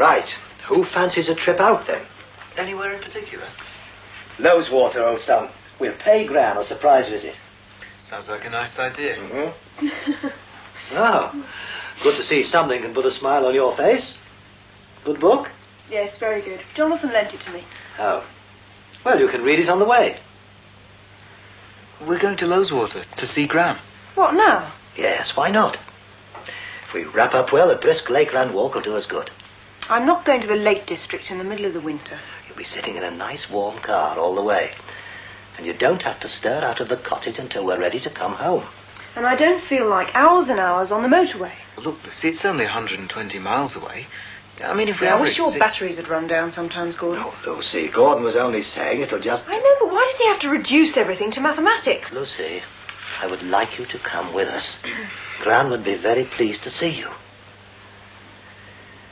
Right. Who fancies a trip out, then? Anywhere in particular? Loweswater, old son. We'll pay Gran a surprise visit. Sounds like a nice idea. Oh, good to see something can put a smile on your face. Good book? Yes, very good. Jonathan lent it to me. Oh. Well, you can read it on the way. We're going to Loweswater to see Gran. What now? Yes, why not? If we wrap up well, a brisk lakeland walk will do us good. I'm not going to the Lake District in the middle of the winter. You'll be sitting in a nice warm car all the way. And you don't have to stir out of the cottage until we're ready to come home. And I don't feel like hours and hours on the motorway. Look, Lucy, it's only 120 miles away. I mean, if we I average wish your 6... batteries had run down sometimes, Gordon. Oh, Lucy, Gordon was only saying it'll just... I know, but why does he have to reduce everything to mathematics? Lucy, I would like you to come with us. Gran would be very pleased to see you.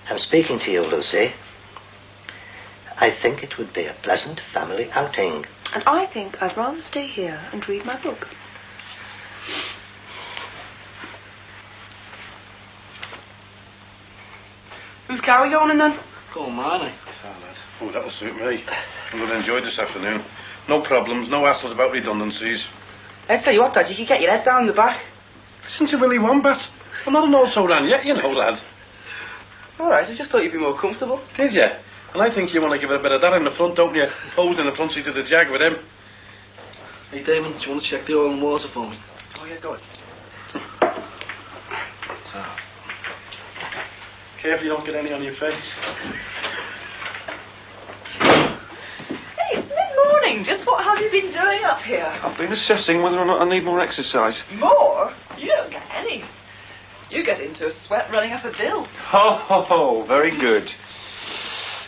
I'm speaking to you, Lucy. I think it would be a pleasant family outing. And I think I'd rather stay here and read my book. Who's Carrie going in then? Go on, Marnie. Oh, that'll suit me. I'm going to enjoy this afternoon. No problems, no hassles about redundancies. I'd tell you what, Dad, you could get your head down the back. Listen to Willie Wombat. I'm not an old soul man yet, you know, lad. All right, I just thought you'd be more comfortable. Did you? And I think you want to give it a bit of that in the front, don't you? Posed in the front seat of the Jag with him. Hey, Damon, do you want to check the oil and water for me? Oh, yeah, go on. So, Careful you don't get any on your face. Hey, it's mid-morning. Just what have you been doing up here? I've been assessing whether or not I need more exercise. More? You don't get any. You get into a sweat running up a bill. Ho, ho, ho, very good.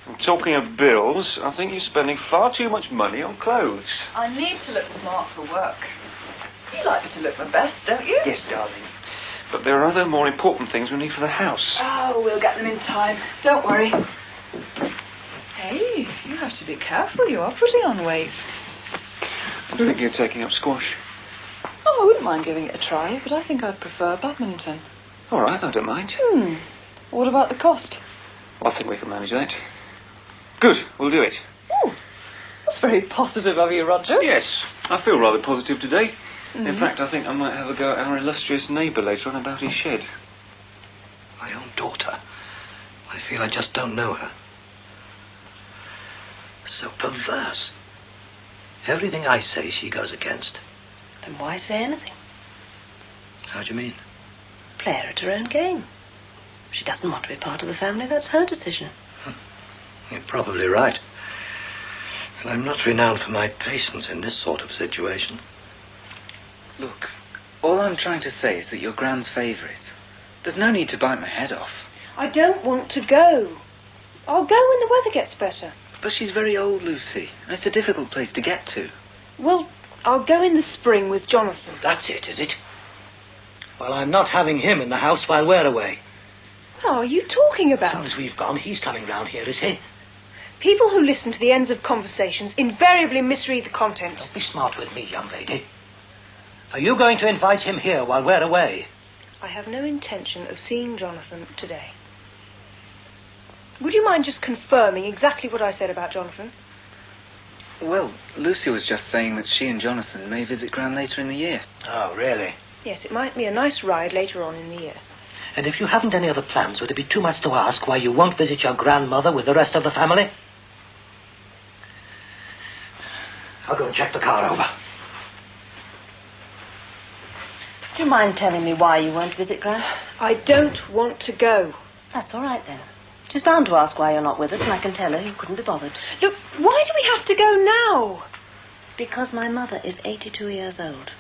And talking of bills, I think you're spending far too much money on clothes. I need to look smart for work. You like me to look my best, don't you? Yes, darling. But there are other more important things we need for the house. Oh, we'll get them in time. Don't worry. Hey, you have to be careful. You are putting on weight. I'm thinking of taking up squash. Oh, I wouldn't mind giving it a try, but I think I'd prefer badminton. All right, I don't mind. What about the cost? I think we can manage that. Good, we'll do it. Oh, that's very positive of you, Roger. Yes, I feel rather positive today. In fact, I think I might have a go at our illustrious neighbour later on about his shed. My own daughter. I feel I just don't know her. So perverse. Everything I say, she goes against. Then why say anything? How do you mean? Play her at her own game. If she doesn't want to be part of the family, that's her decision. You're probably right. And I'm not renowned for my patience in this sort of situation. look, all I'm trying to say is that you're Gran's favourite. There's no need to bite my head off. I don't want to go. I'll go when the weather gets better. But she's very old, Lucy, and it's a difficult place to get to. Well, I'll go in the spring with Jonathan. That's it, is it? Well, I'm not having him in the house while we're away. What are you talking As about? soon as we've gone, he's coming round here, is he? People who listen to the ends of conversations invariably misread the content. Don't be smart with me, young lady. Are you going to invite him here while we're away? I have no intention of seeing Jonathan today. Would you mind just confirming exactly what I said about Jonathan? Well, Lucy was just saying that she and Jonathan may visit Gran later in the year. Oh, really? Yes, it might be a nice ride later on in the year. And if you haven't any other plans, would it be too much to ask why you won't visit your grandmother with the rest of the family? I'll go and check the car over. Do you mind telling me why you won't visit Gran? I don't want to go. That's all right then. She's bound to ask why you're not with us, and I can tell her you couldn't be bothered. Look, why do we have to go now? Because my mother is 82 years old.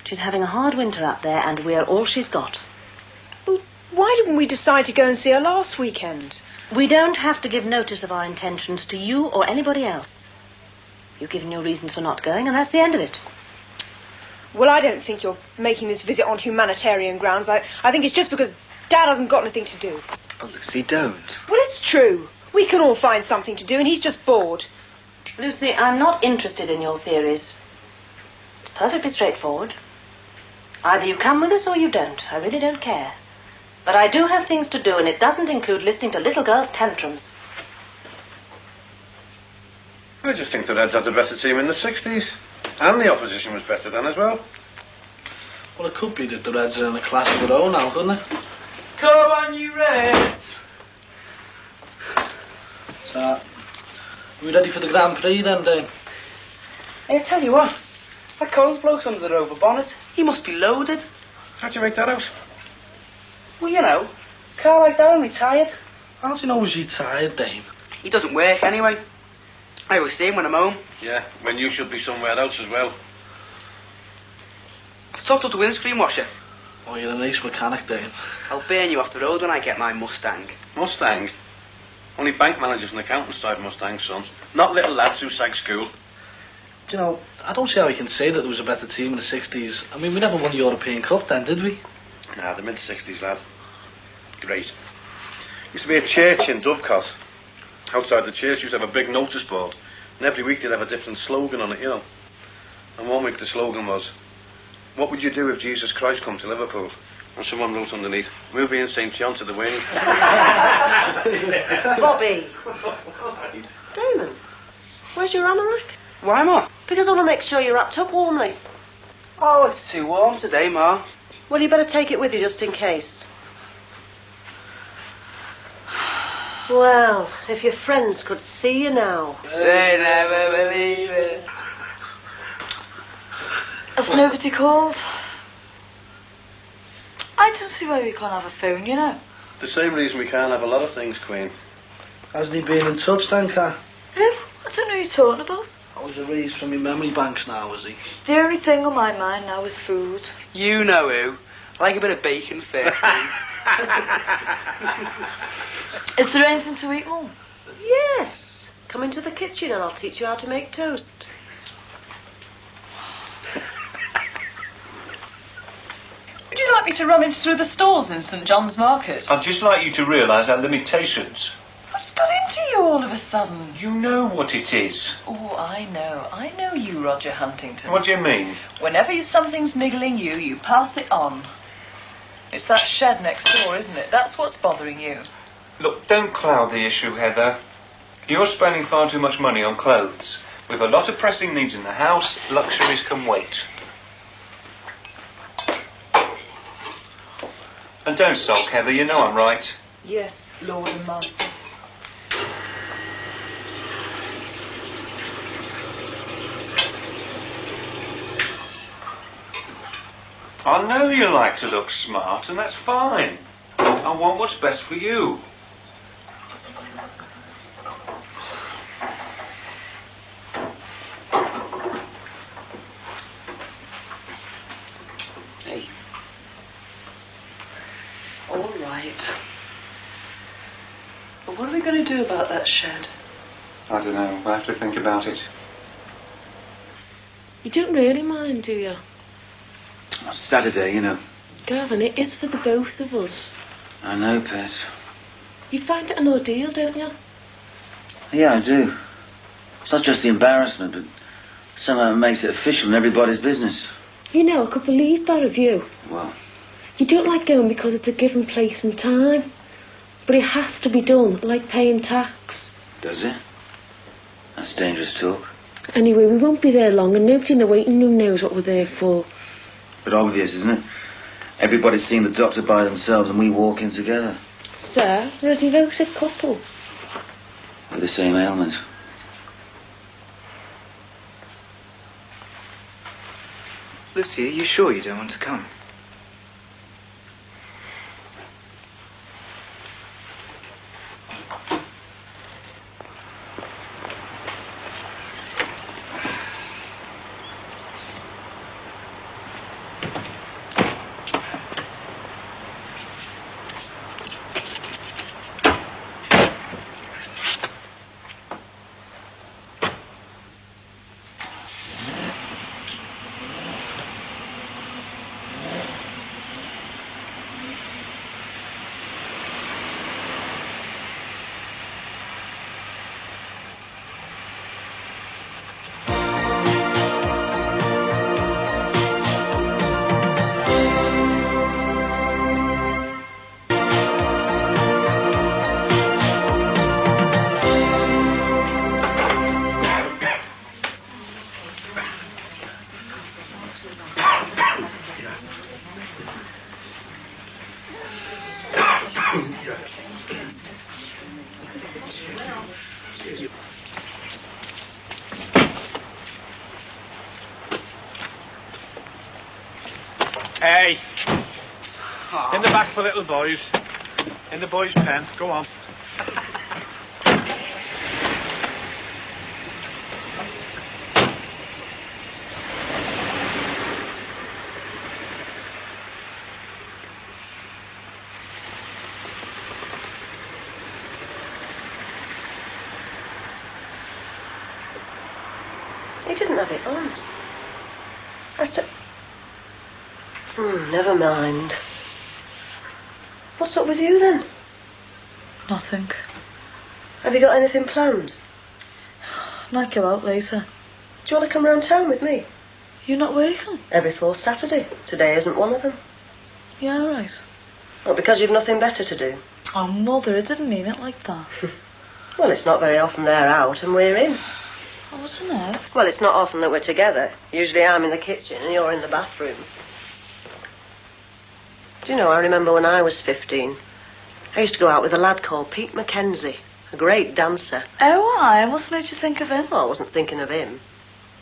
She's having a hard winter out there, and we're all she's got. Well, why didn't we decide to go and see her last weekend? We don't have to give notice of our intentions to you or anybody else. You've given your reasons for not going, and that's the end of it. Well, I don't think you're making this visit on humanitarian grounds. I think it's just because Dad hasn't got anything to do. Oh, Lucy, don't. Well, it's true. We can all find something to do, and he's just bored. Lucy, I'm not interested in your theories. It's perfectly straightforward. Either you come with us or you don't. I really don't care. But I do have things to do, and it doesn't include listening to little girls' tantrums. I just think the Reds had the better team in the 60s. And the opposition was better then as well. Well, it could be that the Reds are in a class of their own now, couldn't it? Come on, you Reds! So, are we ready for the Grand Prix then, Dave? Hey, I tell you what, that Coles bloke's under the Rover bonnet. He must be loaded. How'd you make that out? Well, you know, a car like that only tired. How do you know he's retired, Dave? He doesn't work anyway. I always see him when I'm home. Yeah, when you should be somewhere else as well. I've topped up the windscreen washer. Oh, you're an ace mechanic, Dave. I'll burn you off the road when I get my Mustang. Mustang? Only bank managers and accountants drive Mustangs, son. Not little lads who sag school. Do you know, I don't see how you can say that there was a better team in the 60s. I mean, we never won the European Cup then, did we? Nah, the mid-60s, lad. Great. Used to be a church in Dovecot. Outside the church used to have a big notice board. And every week they'd have a different slogan on it, you know. And one week the slogan was, "What would you do if Jesus Christ come to Liverpool?" And someone wrote underneath, "Move me and St. John to the wing." Bobby. Damon, where's your anorak? Why, Ma? Because I want to make sure you're wrapped up warmly. Oh, it's too warm today, Ma. Well, you better take it with you just in case. Well, if your friends could see you now. They never believe it. Has nobody called? I don't see why we can't have a phone, you know. The same reason we can't have a lot of things, Queen. Hasn't he been in touch then, Kat? Who? I don't know who you're talking about. I was erased from your memory banks now, was he? The only thing on my mind now is food. You know who. I like a bit of bacon first thing. Is there anything to eat, Mum? Yes. Come into the kitchen and I'll teach you how to make toast. Would you like me to rummage through the stalls in St John's Market? I'd just like you to realise our limitations. What's got into you all of a sudden? You know what it is. Oh, I know. I know you, Roger Huntington. What do you mean? Whenever something's niggling you, you pass it on. It's that shed next door, isn't it? That's what's bothering you. Look, don't cloud the issue, Heather. You're spending far too much money on clothes. We've a lot of pressing needs in the house. Luxuries can wait. And don't sulk, Heather. You know I'm right. Yes, Lord and Master. I know you like to look smart, and that's fine. I want what's best for you. Hey. All right. But what are we going to do about that shed? I don't know. We'll have to think about it. You don't really mind, do you? Saturday, you know. Gavin, it is for the both of us. I know, Pet. You find it an ordeal, don't you? Yeah, I do. It's not just the embarrassment, but somehow it makes it official in everybody's business. You know, I could believe that of you. Well, You don't like going because it's a given place and time. But it has to be done, like paying tax. does it? That's dangerous talk. Anyway, we won't be there long, and nobody in the waiting room knows what we're there for. But obvious, isn't it? Everybody's seeing the doctor by themselves and we walk in together. Sir, we're a devoted couple. With the same ailment. Lucy, are you sure you don't want to come? Hey! In the back for little boys. In the boys' pen. Go on. He didn't have it on. I said... never mind. What's up with you then? Nothing. Have you got anything planned? Might go out later. Do you want to come round town with me? You're not working? Every fourth Saturday. Today isn't one of them. Yeah, all right. Not because you've nothing better to do. Oh, Mother, I didn't mean it like that. Well, it's not very often they're out and we're in. Oh, what's in there? Well, it's not often that we're together. Usually I'm in the kitchen and you're in the bathroom. Do you know, I remember when I was 15, I used to go out with a lad called Pete Mackenzie, a great dancer. Oh, why? What's made you think of him? Oh, I wasn't thinking of him.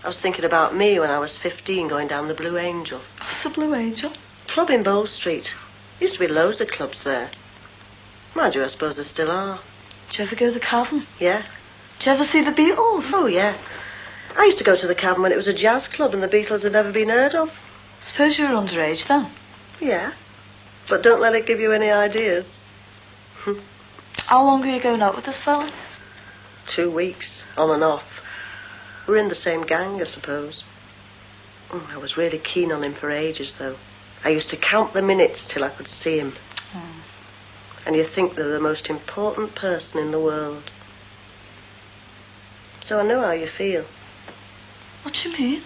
I was thinking about me when I was 15 going down the Blue Angel. What's the Blue Angel? Club in Bow Street. Used to be loads of clubs there. Mind you, I suppose there still are. Did you ever go to the Cavern? Yeah. Did you ever see the Beatles? Oh, yeah. I used to go to the Cavern when it was a jazz club and the Beatles had never been heard of. Suppose you were underage then? Yeah. But don't let it give you any ideas. How long are you going out with this fella? 2 weeks, on and off. We're in the same gang, I suppose. I was really keen on him for ages, though. I used to count the minutes till I could see him. And you think they're the most important person in the world. So I know how you feel. What do you mean?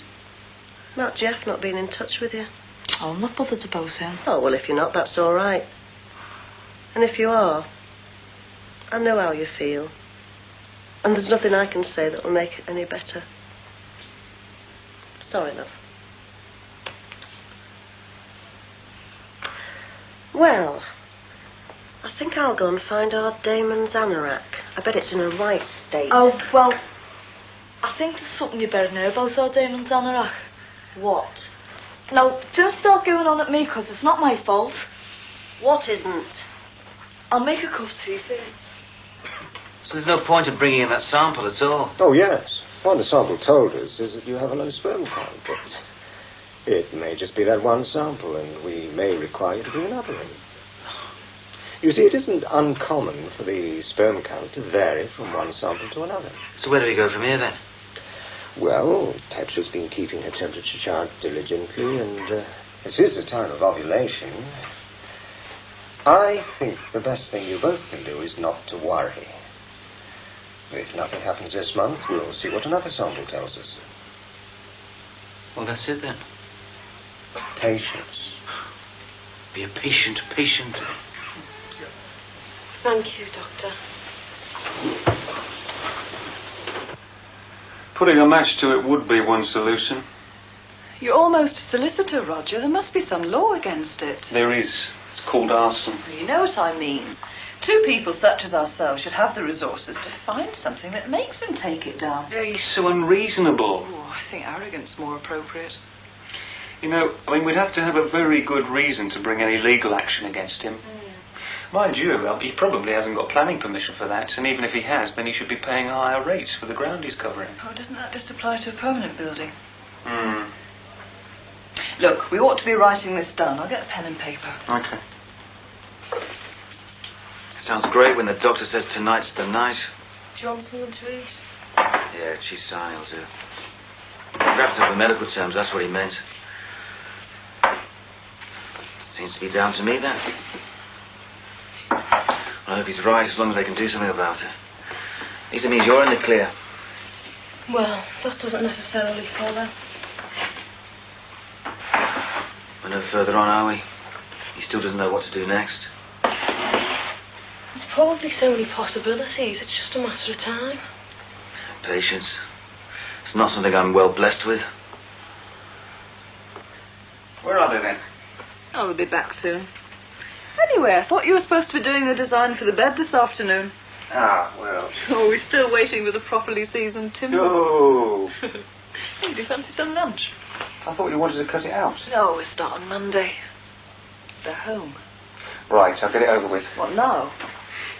About Jeff not being in touch with you. Oh, I'm not bothered about him. Oh, well, if you're not, that's all right. And if you are, I know how you feel. And there's nothing I can say that will make it any better. Sorry, love. Well, I think I'll go and find our Damon's anorak. I bet it's in a right state. Oh, well, I think there's something you better know about our Damon's anorak. What? Now, don't start going on at me, because it's not my fault. What isn't? I'll make a cup of tea first. So there's no point in bringing in that sample at all? Oh, yes. What the sample told us is that you have a low sperm count, but it may just be that one sample, and we may require you to bring another in. You see, it isn't uncommon for the sperm count to vary from one sample to another. So where do we go from here, then? Well, Petra's been keeping her temperature chart diligently, and it is the time of ovulation. I think the best thing you both can do is not to worry. If nothing happens this month, we'll see what another sample tells us. Well, that's it, then. Patience. Be a patient. Thank you, Doctor. Putting a match to it would be one solution. You're almost a solicitor, Roger. There must be some law against it. There is. It's called arson. You know what I mean. Two people such as ourselves should have the resources to find something that makes him take it down. Yeah, he's so unreasonable. Oh, I think arrogance more appropriate. You know, I mean, we'd have to have a very good reason to bring any legal action against him. Mind you, he probably hasn't got planning permission for that, and even if he has, then he should be paying higher rates for the ground he's covering. Oh, doesn't that just apply to a permanent building? Look, we ought to be writing this down. I'll get a pen and paper. Okay. Sounds great when the doctor says tonight's the night. Do you want something to eat? Yeah, cheese sarnie will do. Wrapped up in medical terms, that's what he meant. Seems to be down to me, then. I hope he's right, as long as they can do something about it. At least it means you're in the clear. Well, that doesn't necessarily follow. We're no further on, are we? He still doesn't know what to do next. There's probably so many possibilities. It's just a matter of time. Patience. It's not something I'm well blessed with. Where are they, then? Oh, we'll be back soon. Anyway, I thought you were supposed to be doing the design for the bed this afternoon. Ah, well. Oh, we're still waiting for the properly seasoned timber. No. Hey, do you fancy some lunch? I thought you wanted to cut it out. No, we start on Monday. They're home. Right, I'll get it over with. What, now?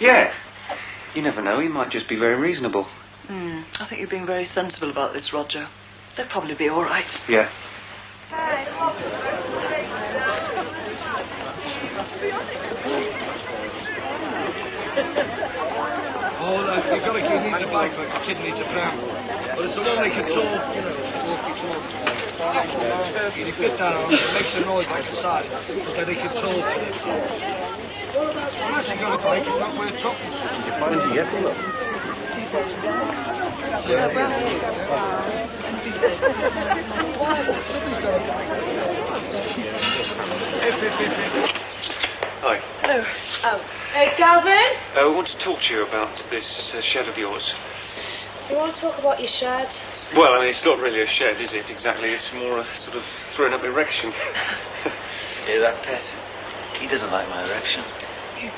Yeah. You never know, he might just be very reasonable. I think you're being very sensible about this, Roger. They'll probably be all right. Yeah. Oh, look, you've got a kid needs a bike, but a kid needs a pram. But it's the one they can talk, you know, walkie-talkie. You fit that on, it makes a noise like a side, but then they can talk. Unless you've got a bike, it's not worth talking. You find you get them, look. Hi. Hello. Oh. Hey, Galvin? I want to talk to you about this shed of yours. You want to talk about your shed? Well, I mean, it's not really a shed, is it, exactly? It's more a sort of thrown-up erection. Hear that, Pet? He doesn't like my erection.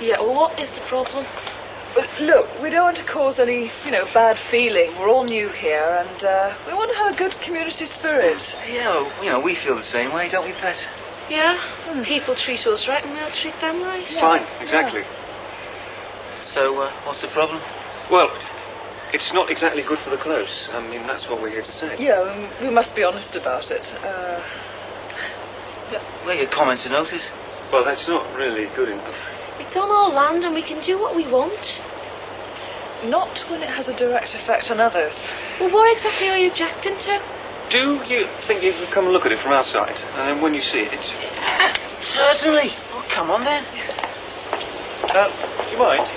Yeah, well, what is the problem? But look, we don't want to cause any, bad feeling. We're all new here, and we want to have a good community spirit. Yeah, well, we feel the same way, don't we, Pet? Yeah, people treat us right and we'll treat them right. Fine, exactly. So, what's the problem? Well, it's not exactly good for the close. I mean, that's what we're here to say. Yeah, we must be honest about it. Well, your comments are noted. Well, that's not really good enough. It's on our land and we can do what we want. Not when it has a direct effect on others. Well, what exactly are you objecting to? Do you think you could come and look at it from outside? And then when you see it... Certainly. Oh, come on, then. Do you mind?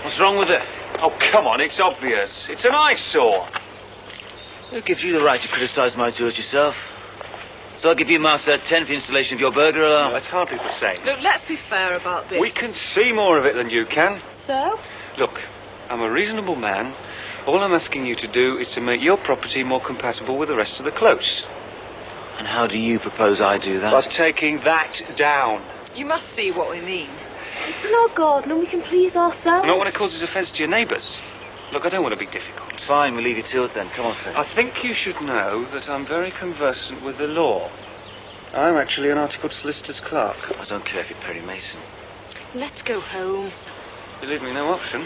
What's wrong with it? Oh, come on, it's obvious. It's an eyesore. Who gives you the right to criticise my tours yourself? So I'll give you marks out of 10 for the installation of your burglar alarm. No, that's hardly the same. Look, let's be fair about this. We can see more of it than you can. So? Look, I'm a reasonable man. All I'm asking you to do is to make your property more compatible with the rest of the close. And how do you propose I do that? By taking that down. You must see what we mean. It's in our garden and we can please ourselves. Not when it causes offence to your neighbours. Look, I don't want to be difficult. Fine, we'll leave you to it then. Come on, Fred. I think you should know that I'm very conversant with the law. I'm actually an articled solicitor's clerk. I don't care if you're Perry Mason. Let's go home. You leave me no option.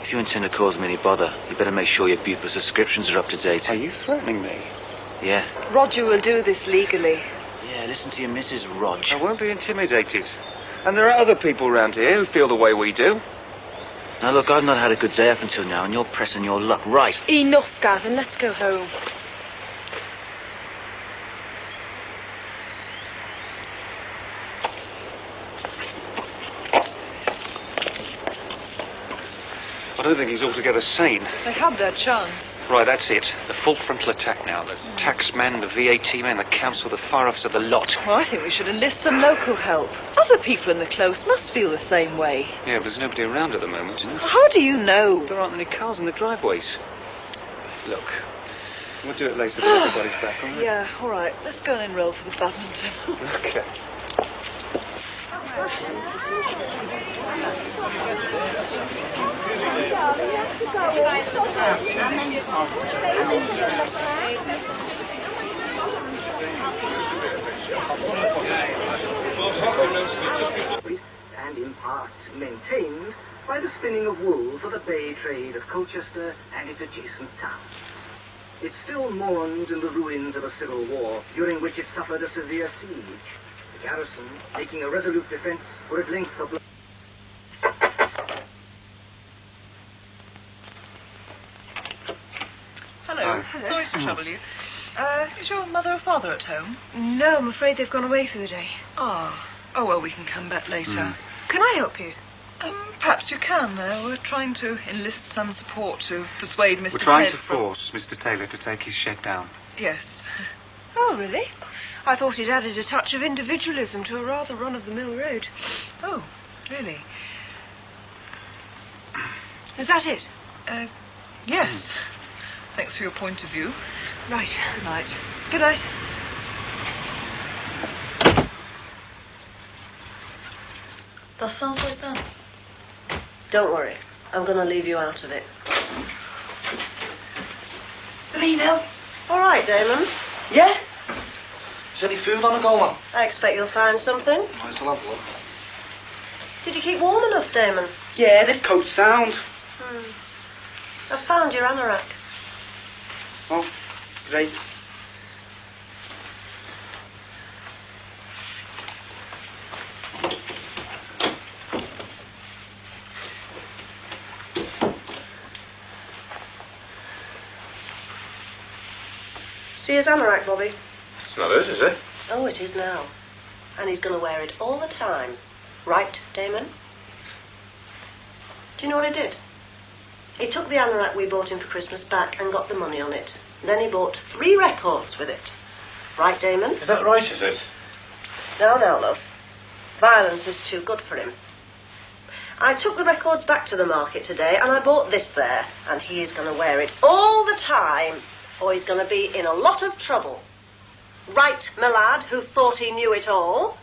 If you intend to cause me any bother, you better make sure your Bupa subscriptions are up to date. Are you threatening me? Yeah. Roger will do this legally. Yeah, listen to your Mrs. Rog. I won't be intimidated. And there are other people around here who feel the way we do. Now, look, I've not had a good day up until now, and you're pressing your luck right. Enough, Gavin. Let's go home. I don't think he's altogether sane. They had their chance. Right, that's it. The full frontal attack now. The taxman, the VAT man, the council, the fire officer, the lot. Well, I think we should enlist some local help. Other people in the close must feel the same way. Yeah, but there's nobody around at the moment. How do you know? There aren't any cars in the driveways. Look, we'll do it later when everybody's back, all right? Yeah, all right. Let's go and enroll for the badminton. Okay. And in part maintained by the spinning of wool for the bay trade of Colchester and its adjacent towns. It still mourns in the ruins of a civil war, during which it suffered a severe siege. The garrison, making a resolute defence, for at length obliged. Hello. Hi. Sorry to trouble you. Is your mother or father at home? No, I'm afraid they've gone away for the day. Ah. Oh, well, we can come back later. Can I help you? Perhaps you can. We're trying to enlist some support to persuade Mr. We're trying Ted to from- force Mr. Taylor to take his shed down. Yes. Oh, really? I thought it added a touch of individualism to a rather run-of-the-mill road. Oh, really? Is that it? Yes. Thanks for your point of view. Right. Good night. Good night. That sounds like them. Don't worry. I'm going to leave you out of it. 3-0. All right, Damon. Yeah? Is there any food on the go, man? I expect you'll find something. Might as well have a look. Did you keep warm enough, Damon? Yeah, this coat's sound. I found your anorak. Oh, great. See his anorak, Bobby? It's not his, is it? Oh, it is now. And he's going to wear it all the time. Right, Damon? Do you know what he did? He took the anorak we bought him for Christmas back and got the money on it. Then he bought 3 records with it. Right, Damon? Is that right, is it? No, love. Violence is too good for him. I took the records back to the market today and I bought this there. And he is going to wear it all the time, or he's going to be in a lot of trouble. Right, my lad, who thought he knew it all?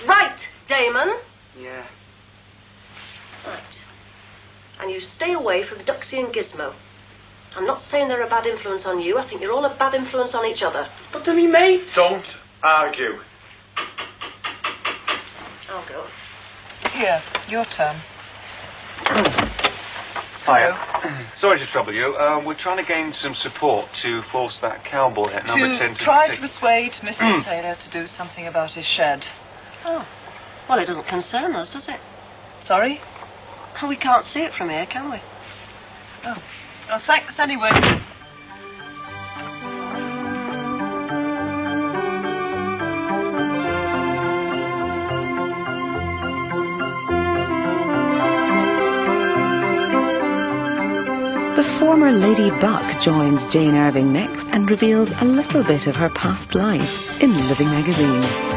Right, Damon? Yeah. Right. And you stay away from Duxie and Gizmo. I'm not saying they're a bad influence on you. I think you're all a bad influence on each other. But they're me mates. Don't argue. I'll go. Here, your turn. Hiya. Sorry to trouble you. We're trying to gain some support to force that cowboy at number 10 To try to take... persuade Mr. Taylor to do something about his shed. Oh. Well, it doesn't concern us, does it? Sorry? Oh, we can't see it from here, can we? Oh. Well, thanks anyway. The former Lady Buck joins Jane Irving next and reveals a little bit of her past life in Living Magazine.